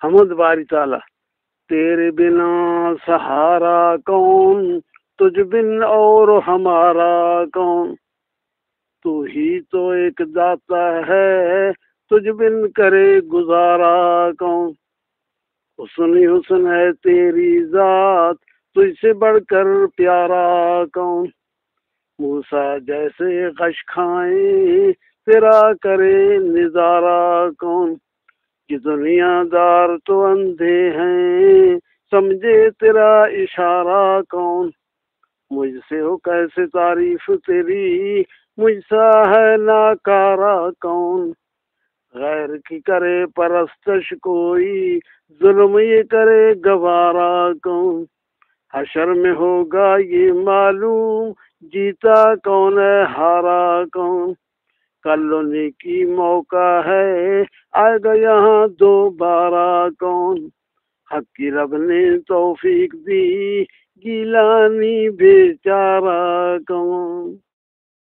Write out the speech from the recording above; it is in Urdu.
حمد باری تعالی۔ تیرے بنا سہارا کون، تجھ بن اور ہمارا کون، تو ہی تو ایک داتا ہے، تجھ بن کرے گزارا کون، حسن ہی حسن ہے تیری ذات، تجھ سے بڑھ کر پیارا کون، موسیٰ جیسے غش کھائیں تیرا کرے نظارہ کون، یہ دنیا دار تو اندھے ہیں سمجھے تیرا اشارہ کون، مجھ سے ہو کیسے تعریف تیری، مجھ سا ہے ناکارہ کون، غیر کی کرے پرستش کوئی، ظلم یہ کرے گوارا کون، حشر میں ہوگا یہ معلوم، جیتا کون ہے ہارا کون، کل و نیکی موقع ہے آئے گا یہاں دوبارہ کون، حق کی رب نے توفیق دی گیلانی بیچارہ کون۔